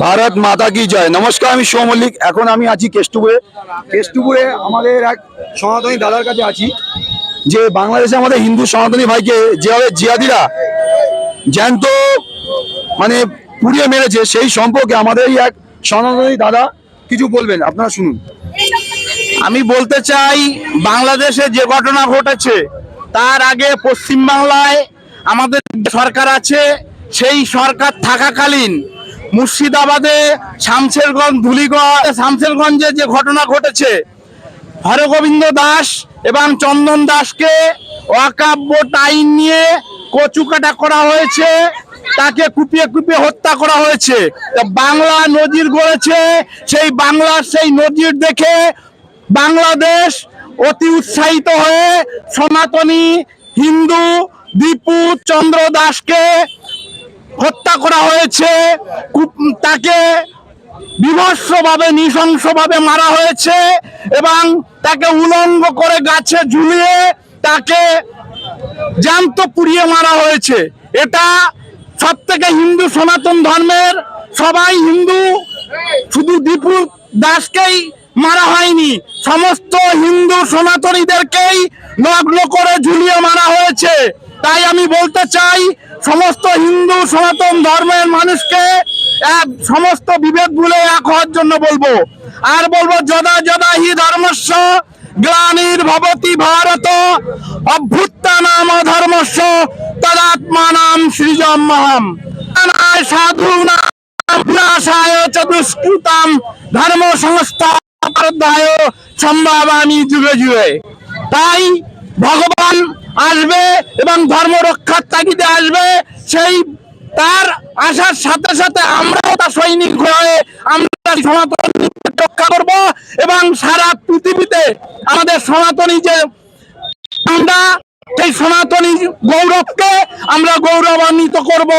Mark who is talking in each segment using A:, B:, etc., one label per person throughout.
A: ভারত মাতা কি জয়। নমস্কার, আমি সৌম মল্লিক। এখন আমি আছি কেষ্টপুরে আমাদের এক সনাতনী দাদার কাছে আছি, যে বাংলাদেশে আমাদের হিন্দু সনাতনী ভাইকে যেভাবে জিহাদিরা জ্যান্ত মানে পুড়িয়ে মেরেছে, সেই সম্পর্কে আমাদের এই এক সনাতনী দাদা কিছু বলবেন, আপনারা শুনুন।
B: আমি বলতে চাই, বাংলাদেশে যে ঘটনা ঘটেছে তার আগে পশ্চিমবাংলায় আমাদের সরকার আছে, সেই সরকার থাকাকালীন মুর্শিদাবাদে শামশেরগঞ্জে যে ঘটনা ঘটেছে, হরগোবিন্দ দাস এবং চন্দন দাসকে ওয়াকফ আইন নিয়ে কচুকাটা করা হয়েছে, তাকে কুপিয়ে কুপিয়ে হত্যা করা হয়েছে। বাংলা নজির গড়েছে, সেই বাংলার সেই নজির দেখে বাংলাদেশ অতি উৎসাহিত হয়ে সনাতনী হিন্দু দীপু চন্দ্র দাসকে হত্যা করা হয়েছে, তাকে বিভৎসভাবে নৃশংসভাবে মারা হয়েছে এবং তাকে উলঙ্গ করে গাছে ঝুলিয়ে তাকে জ্যান্ত পুড়িয়ে মারা হয়েছে। এটা সব থেকে হিন্দু সনাতন ধর্মের সবাই হিন্দু, শুধু দীপু দাসকেই মারা হয়নি, সমস্ত হিন্দু সনাতনীদেরকেই নগ্ন করে ঝুলিয়ে মারা হয়েছে। তাই আমি বলতে চাই, সমস্ত হিন্দু সনাতন ধর্মের মানুষকে সমস্ত বিভেদ ভুলে এক হওয়ার জন্য বলবো। আর বলবো, যদা যদা হি ধর্মস্য গ্লানির্ভবতি ভারত অভ্যুত্থানাম ধর্মস্য তদাত্মানাম সৃজমহম সাধুনাম বিনাশায় চ দুষ্কৃতাম ধর্ম সংস্থাপনায় সম্ভাবামি যুগে যুগে। তাই ভগবান আসবে এবং ধর্ম রক্ষার তাগিদে আসবে, সেই তার আসার সাথে সাথে আমরাও তার সৈনিক হয়ে আমরা সনাতন রক্ষা করব এবং সারা পৃথিবীতে আমাদের সনাতনী যে আমরা, সেই সনাতনী গৌরবকে আমরা গৌরবান্বিত করব,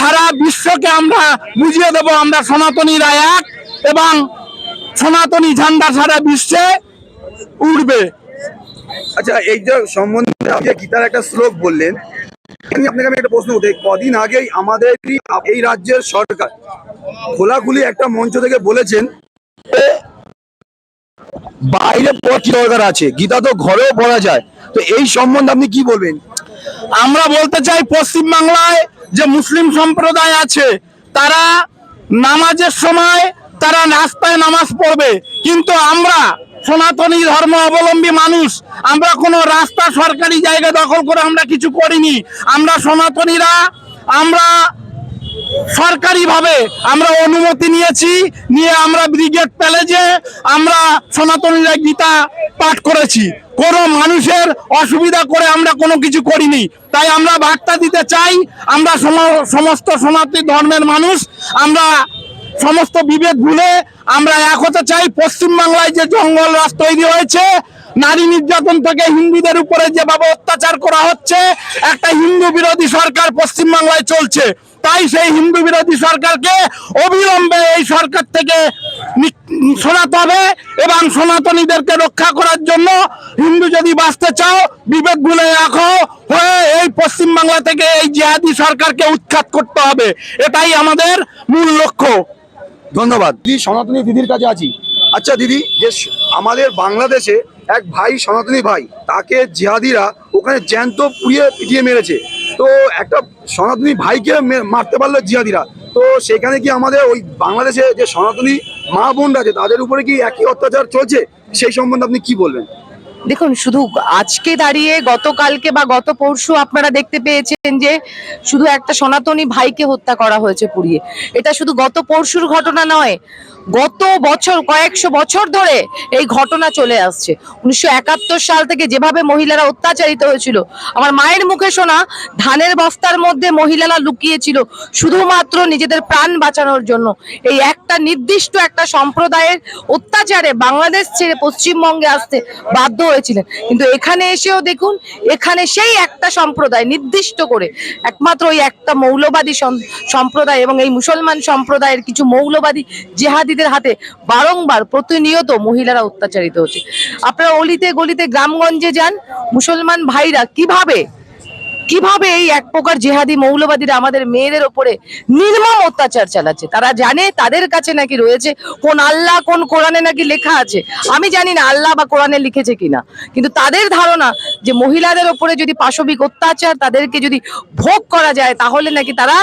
B: সারা বিশ্বকে আমরা বুঝিয়ে দেব আমরা সনাতনীরা এক, এবং সনাতনী ঝান্ডা সারা বিশ্বে উড়বে।
A: আচ্ছা, এই যে সম্বন্ধে আপনি গীতার একটা শ্লোক বললেন, আপনাকে আমি একটা প্রশ্ন করতে, কদিন আগেই আমাদের এই রাজ্যের সরকার খোলাখুলি একটা মঞ্চ থেকে বলেছেন বাইরে পড়া কি দরকার আছে, গীতা তো ঘরেও পড়া যায়। তো এই সম্বন্ধে আপনি কি বলবেন?
B: আমরা বলতে চাই, পশ্চিমবাংলায় যে মুসলিম সম্প্রদায় আছে তারা নামাজের সময় তারা রাস্তায় নামাজ পড়বে, কিন্তু আমরা সনাতনী ধর্ম অবলম্বী মানুষ, আমরা কোনো রাস্তা সরকারি জায়গা দখল করে আমরা কিছু করিনি। আমরা সনাতনীরা আমরা সরকারিভাবে আমরা অনুমতি নিয়ে আমরা ব্রিগেড প্যালেজে আমরা সনাতনীরা গীতা পাঠ করেছি, কোনো মানুষের অসুবিধা করে আমরা কোনো কিছু করিনি। তাই আমরা বার্তা দিতে চাই, আমরা সমস্ত সনাতনী ধর্মের মানুষ, আমরা সমস্ত বিভেদ ভুলে আমরা এক হতে চাই। পশ্চিমবাংলায় যে জঙ্গল রাজ তৈরি হয়েছে, নারী নির্যাতন থেকে হিন্দুদের উপরে যেভাবে অত্যাচার করা হচ্ছে, একটা হিন্দু বিরোধী সরকার পশ্চিমবাংলায় চলছে। তাই সেই হিন্দু বিরোধী সরকারকে অবিলম্বে এই সরকার থেকে সরাতে হবে এবং সনাতনীদেরকে রক্ষা করার জন্য হিন্দু যদি বাঁচতে চাও, বিভেদ ভুলে এক হয়ে এই পশ্চিমবাংলা থেকে এই জিহাদি সরকারকে উৎখাত করতে হবে, এটাই আমাদের মূল লক্ষ্য।
A: ধন্যবাদ। দিদি, সনাতনী দিদির কাছে আছি। আচ্ছা দিদি, যে আমাদের বাংলাদেশে এক ভাই সনাতনী ভাই, তাকে জিহাদিরা ওখানে জ্যান্ত পুড়িয়ে পিটিয়ে মেরেছে, তো একটা সনাতনী ভাইকে মারতে পারলো জিহাদিরা, তো সেখানে কি আমাদের ওই বাংলাদেশে যে সনাতনী মা বোনরা আছে তাদের উপরে কি একই অত্যাচার চলছে, সেই সম্বন্ধে আপনি কি বলবেন?
C: দেখুন, শুধু আজকে দাঁড়িয়ে গতকালকে বা গত পরশু আপনারা দেখতে পেয়েছেন যে শুধু একটা সনাতনী ভাইকে হত্যা করা হয়েছে পুড়িয়ে। এটা শুধু গত পরশুর ঘটনা নয়, গত বছর কয়েকশো বছর ধরে এই ঘটনা চলে আসছে। 1971 সাল থেকে যেভাবে মহিলারা অত্যাচারিত হয়েছিল, আমার মায়ের মুখে শোনা, ধানের বস্তার মধ্যে মহিলারা লুকিয়েছিল শুধুমাত্র নিজেদের প্রাণ বাঁচানোর জন্য। এই একটা নির্দিষ্ট একটা সম্প্রদায়ের অত্যাচারে বাংলাদেশ ছেড়ে পশ্চিমবঙ্গে আসতে বাধ্য হয়েছিলেন। কিন্তু এখানে এসেও দেখুন, এখানে সেই একটা সম্প্রদায় নির্দিষ্ট করে, একমাত্র ওই একটা মৌলবাদী সম্প্রদায় এবং এই মুসলমান সম্প্রদায়ের কিছু মৌলবাদী জিহাদিদের হাতে বারংবার প্রতিনিয়ত মহিলারা অত্যাচারিত হচ্ছে। আপনারা অলিতে গলিতে গ্রামগঞ্জে যান, মুসলমান ভাইরা কিভাবে কিভাবে এই এক প্রকার জেহাদি মৌলবাদীরা আমাদের মেয়েদের ওপরে নির্মম অত্যাচার চালাচ্ছে। তারা জানে তাদের কাছে নাকি রয়েছে কোন আল্লাহ, কোন কোরআনে নাকি লেখা আছে। আমি জানি না আল্লাহ বা কোরআনে লিখেছে কিনা, কিন্তু তাদের ধারণা যে মহিলাদের ওপরে যদি পাশবিক অত্যাচার তাদেরকে যদি ভোগ করা যায় তাহলে নাকি তারা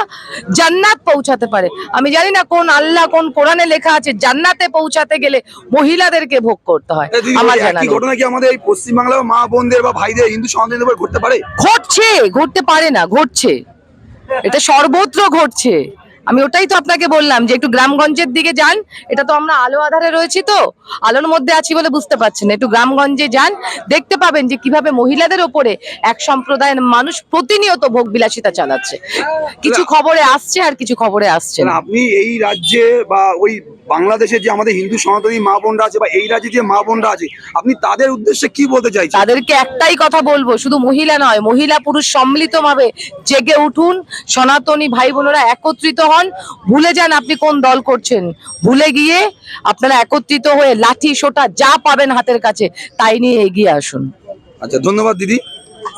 C: জান্নাত পৌঁছাতে পারে। আমি জানি না কোন আল্লাহ, কোন কোরআনে লেখা আছে জান্নাতে পৌঁছাতে গেলে মহিলাদেরকে ভোগ করতে হয়। আমার জানা
A: একই
C: নেই।
A: ঘটনা কি আমাদের এই পশ্চিমবাংলার মা বোনদের বা ভাইদের হিন্দু সনাতনীদের উপর ঘটতে পারে?
C: ঘটছে, ঘটতে পারে না, ঘটছে, এটা সর্বত্র ঘটছে। আমি ওটাই তো আপনাকে বললাম যে একটু গ্রামগঞ্জের দিকে যান। এটা তো আমরা আলো আধারে রয়েছি, তো আলোর মধ্যে আছি বলে বুঝতে পারছেন না। একটু গ্রামগঞ্জে যান, দেখতে পাবেন যে কিভাবে মহিলাদের ওপরে এক সম্প্রদায়ের মানুষ প্রতিনিয়ত ভোগ বিলাসিতা চালাচ্ছে। কিছু খবরে আসছে আর কিছু খবরে আসছে না।
A: আপনি এই রাজ্যে বা ওই বাংলাদেশে যে আমাদের হিন্দু সনাতনী মা বোনরা আছে বা এই রাজ্যে যে মা বোনরা আছে, আপনি তাদের উদ্দেশ্যে কি বলতে চাইছেন?
C: তাদেরকে একটাই কথা বলবো, শুধু মহিলা নয়, মহিলা পুরুষ সম্মিলিতভাবে জেগে উঠুন। সনাতনী ভাই বোনেরা একত্রিত হন। ভুলে যান আপনি কোন দল করছেন, ভুলে গিয়ে আপনারা একত্রিত হয়ে লাঠি সোটা যা পাবেন হাতের কাছে তাই নিয়ে এগিয়ে আসুন।
A: আচ্ছা, ধন্যবাদ দিদি,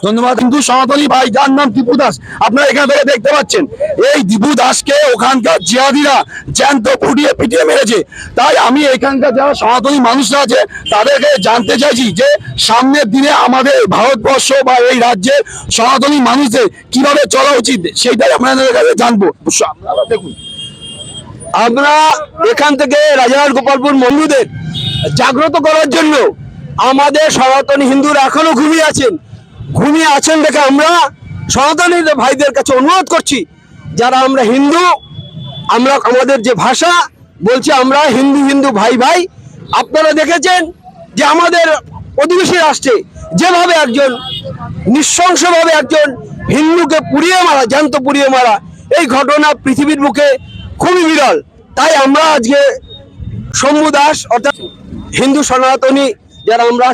A: ধন্যবাদ। হিন্দু সনাতনী ভাই যার নাম দীপু দাস, আপনারা এখান থেকে দেখতে পাচ্ছেন এই দীপু দাসকে ওখানকার জিহাদিরা জ্যান্ত ফুটিয়ে পিটিয়ে মেরেছে। তাই আমি এখানকার যারা সনাতনী মানুষরা আছে তাদেরকে জানতে চাইছি যে সামনের দিনে আমাদের ভারতবর্ষ বা এই রাজ্যের সনাতনী মানুষদের কিভাবে চলা উচিত, সেইটাই আপনাদের কাছে জানবো। আপনারা দেখুন, আমরা এখান থেকে রাজারহাট গোপালপুর বন্ধুদের জাগ্রত করার জন্য আমাদের সনাতনী হিন্দুরা এখনো ঘুমিয়ে আছেন দেখে আমরা সনাতনী ভাইদের কাছে অনুরোধ করছি, যারা আমরা হিন্দু, আমরা আমাদের যে ভাষা বলছি আমরা হিন্দু ভাই ভাই। আপনারা দেখেছেন যে আমাদের প্রতিবেশী রাষ্ট্রে যেভাবে একজন নৃশংসভাবে একজন হিন্দুকে পুড়িয়ে মারা, জ্যান্ত পুড়িয়ে মারা, এই ঘটনা পৃথিবীর বুকে খুবই বিরল। তাই আমরা আজকে শম্ভু দাস অর্থাৎ হিন্দু সনাতনী যারা আমরা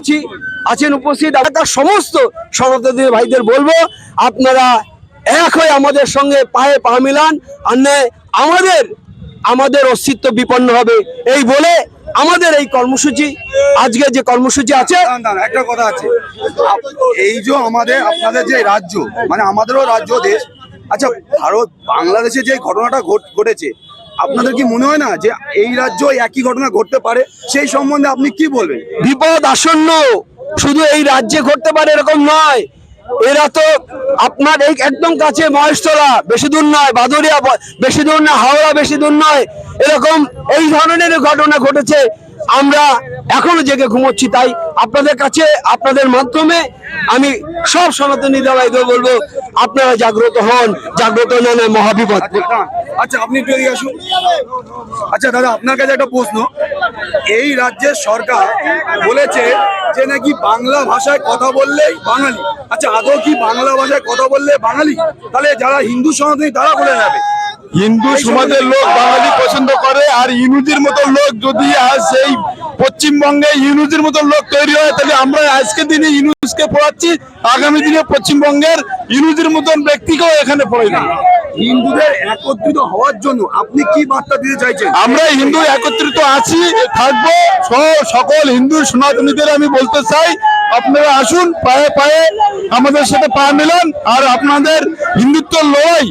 A: আছেন উপস্থিত, এলাকার সমস্ত সনাতনী ভাইদের বলবো আপনারা এক হয়ে আমাদের সঙ্গে পায়ে পা মিলান, আর আমাদের অস্তিত্ব বিপন্ন হবে। এই বলে আমাদের এই কর্মসূচি, আজকে যে কর্মসূচি আছে, একটা কথা আছে, এই যে আপনাদের যে রাজ্য, মানে আমাদেরও রাজ্য দেশ, আচ্ছা বাংলাদেশে যে ঘটনাটা ঘটেছে, আপনাদের কি মনে হয় না যে এই রাজ্য একই ঘটনা ঘটতে পারে? সেই সম্বন্ধে আপনি কি বলবেন? বিপদ আসন্ন শুধু এই রাজ্যে ঘটতে পারে এরকম নয়। এরা তো আপনার এই একদম কাছে মহেশতলা বেশি দূর নয়, বাদুরিয়া বেশি দূর না, হাওড়া বেশি দূর নয়, এরকম এই ধরনের ঘটনা ঘটেছে। আমরা এখনো জেগে ঘুমোচ্ছি। তাই আপনাদের কাছে, আপনাদের মাধ্যমে আমি সব সনাতনী দাদাইদের বলবো আপনারা জাগ্রত হন, জাগ্রত নয় মহাবিপদ। আচ্ছা, আপনি একটু এগিয়ে আসুন। আচ্ছা দাদা, আপনার কাছে একটা প্রশ্ন, এই রাজ্যের সরকার বলেছে যে নাকি বাংলা ভাষায় কথা বললেই বাঙালি। আচ্ছা, আদৌ কি বাংলা ভাষায় কথা বললে বাঙালি? তাহলে যারা হিন্দু সনাতনী তারা বলে যাবে
B: হিন্দু সমাজের লোক বাঙালি পছন্দ করে, আর ইউনুজের মতো লোক যদি সেই পশ্চিমবঙ্গে ইউনুজের মতো লোক তৈরি হয়, তাহলে আমরা আজকের দিনে ইউনুজকে পড়াচ্ছি, আগামী দিনে পশ্চিমবঙ্গের ইউনুজের মতন ব্যক্তিকেও এখানে পড়াই না।
A: হিন্দুদের একত্রিত হওয়ার জন্য আপনি কি বার্তা দিতে চাইছেন?
B: আমরা হিন্দু একত্রিত আছি, থাকবো। সকল হিন্দু সনাতনীদের আমি বলতে চাই আপনারা আসুন, পায়ে পায়ে আমাদের সাথে পা মেলান, আর আপনাদের হিন্দুত্ব লড়াই,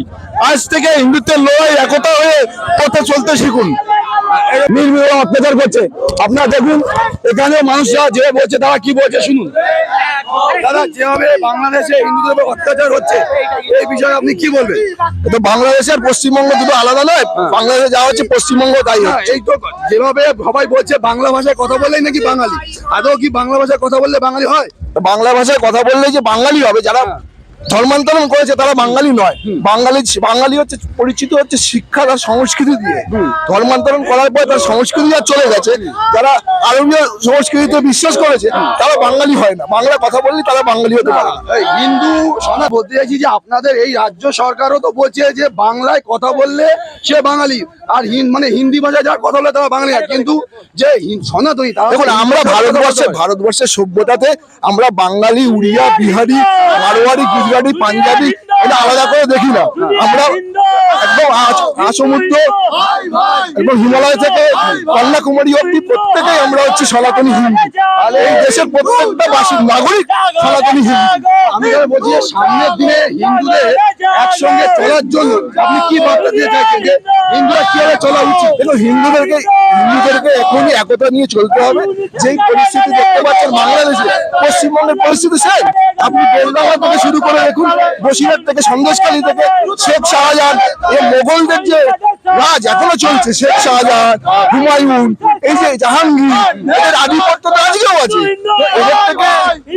B: আজ থেকে হিন্দুত্বের লড়াই একতা হয়ে পথে চলতে শিখুন।
A: নির্মম অত্যাচার করছে, আপনারা দেখুন এখানে মানুষরা যে বলছে, তারা কি বলছে শুনুন। দাদা, যেভাবে বাংলাদেশে হিন্দুদের উপর অত্যাচার হচ্ছে এই বিষয়ে আপনি কি বলবেন?
B: তো বাংলাদেশ আর পশ্চিমবঙ্গ দুটো আলাদা নয়, বাংলাদেশে যাওয়া হচ্ছে পশ্চিমবঙ্গ, তাই
A: এই তো যেভাবে সবাই বলছে বাংলা ভাষায় কথা বললেই নাকি বাঙালি, আদৌ কি বাংলা ভাষায় কথা বললে বাঙালি হয়?
B: বাংলা ভাষায় কথা বললে যে বাঙালি হবে, যারা ধর্মান্তরণ করেছে তারা বাঙালি নয়। বাঙালি হচ্ছে পরিচিত হচ্ছে শিক্ষা আর সংস্কৃতি দিয়ে। ধর্মান্তরণ করার পর তার সংস্কৃতি আর চলে গেছে, যারা আরবীয় সংস্কৃতিতে বিশ্বাস করেছে তারা বাঙালি হয় না। বাংলা কথা বললে তারা বাঙালি হতে পারে না।
A: হিন্দু সমাজ বলতে চাইছি যে আপনাদের এই রাজ্য সরকারও তো বলছে যে বাংলায় কথা বললে সে বাঙালি, আর মানে হিন্দি ভাষায় যারা কথা বলে তারা বাঙালি, কিন্তু যে সনাতনী তারা,
B: দেখুন আমরা ভারতবর্ষের সভ্যতাতে আমরা বাঙালি, উড়িয়া, বিহারি, মারোয়ারি, গুজরাটি, পাঞ্জাবি
D: এটা আলাদা করে দেখি না। আমরা একদম আসমুদ্র একদম হিমালয় থেকে কন্যাকুমারী অব্দি প্রত্যেকেই আমরা হচ্ছে সনাতনী হিন্দু। এই দেশের প্রত্যেকটা নাগরিক সনাতনী হিন্দু।
A: আমি যেটা বলছি যে সামনের দিনে হিন্দুদের একসঙ্গে চলার জন্য আপনি কি বার্তা দিয়ে চাইছেন যে হিন্দুরা কিভাবে চলা উচিত?
D: দেখুন, হিন্দুদেরকে এখনই একতা নিয়ে চলতে হবে। যেই পরিস্থিতি দেখতে পাচ্ছেন বাংলাদেশে, পশ্চিমবঙ্গের পরিস্থিতি স্যার, আপনি বেলডাঙ্গা থেকে শুরু করে দেখুন, বসিরহাট থেকে, সন্দেশখালী থেকে, শেখ শাহজাহান, এই মোগলদের যে রাজ এখনো চলছে, শেখ শাহজাহান, হুমায়ুন, এই যে জাহাঙ্গীর, এদের আধিপত্য তো আজকেও আছে। তো এদের থেকে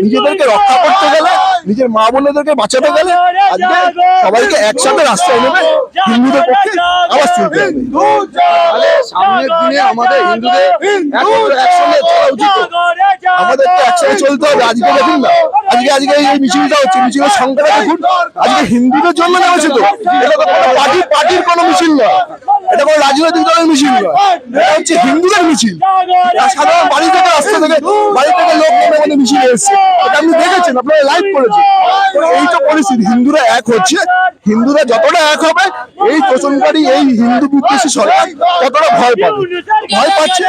D: নিজেদেরকে রক্ষা করতে গেলে, নিজের মা বোনেদেরকে বাঁচাতে গেলে আজকে সবাইকে একসাথে রাস্তায় নেবে হিন্দুদের পক্ষে আওয়াজ তুলতে হবে।
A: তাহলে সামনের দিনে আমাদের হিন্দুদের একসঙ্গে চলা উচিত।
D: আমাদের তো একসাথে চলতে হবে। আজকে দেখুন না, আজকে এই মিছিলটা হচ্ছে, মিছিলের সংখ্যাটা দেখুন, আজকে হিন্দুদের জন্য নেমেছে তো। এটা তো কোনো পার্টির কোনো মিছিল নয়, এটা কোনো রাজনৈতিক দলের মিছিল নয়, এটা হচ্ছে হিন্দুদের মিছিল। আর সাধারণ বাড়ি থেকে, রাস্তা থেকে, বাড়ি থেকে লোক নেমে আমাদের মিছিলে এসছে, এটা আপনি দেখেছেন, আপনারা লাইভ করেছেন। এই তো পরিস্থিতি, হিন্দুরা এক হচ্ছে। হিন্দুরা যতটা এক হবে, এই তোষণকারী, এই হিন্দু বিদ্বেষী সরকার ততটা ভয় পাবে, ভয় পাচ্ছে।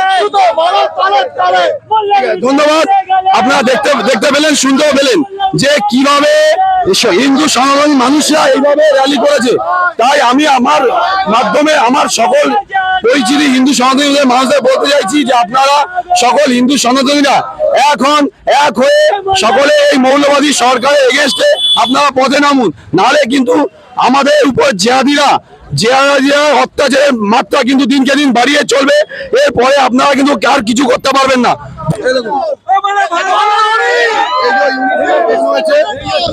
A: ধন্যবাদ। আপনারা দেখতে পেলেন, শুনতে পেলেন যে কিভাবে হিন্দু সনাতনী মানুষরা এইভাবে র্যালি করেছে। তাই আমি আমার মাধ্যমে আমার সকল পরিচিতি হিন্দু সনাতনী মানুষদের বলতে চাইছি যে আপনারা সকল হিন্দু সনাতনীরা এখন এক হয়ে সকলে এই মৌলবাদী সরকারের এগেনস্টে আপনারা পথে নামুন। নাহলে কিন্তু আমাদের উপর জিহাদিরা অত্যাচারের মাত্রা কিন্তু দিনকে দিন বাড়িয়ে চলবে। এরপরে আপনারা কিন্তু আর কিছু করতে পারবেন না।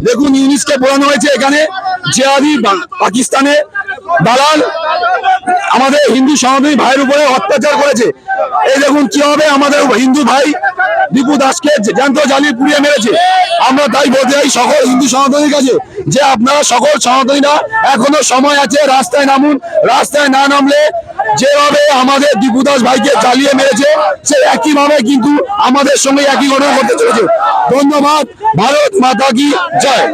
A: দেখুন, ইউনিসকে বোঝানো হয়েছে এখানে জিহাদি পাকিস্তানে দালাল আমাদের হিন্দু সনাতনী ভাইয়ের উপরে অত্যাচার করেছে। এই দেখুন কি হবে, আমাদের হিন্দু ভাই দীপু দাসকে জ্যান্ত জ্বালিয়ে পুড়িয়ে মেরেছে। আমরা তাই বলতে চাই সকল হিন্দু সনাতনীর কাছে যে আপনারা সকল সনাতনীরা এখনো সময় আছে, রাস্তায় নামুন। রাস্তায় না নামলে যেভাবে আমাদের দীপু দাস ভাইকে জ্বালিয়ে মেরেছে, সে একইভাবে কিন্তু আমাদের সঙ্গে একই ঘটনা করতে চলেছে। ধন্যবাদ। ভারত মাতা কি জয়।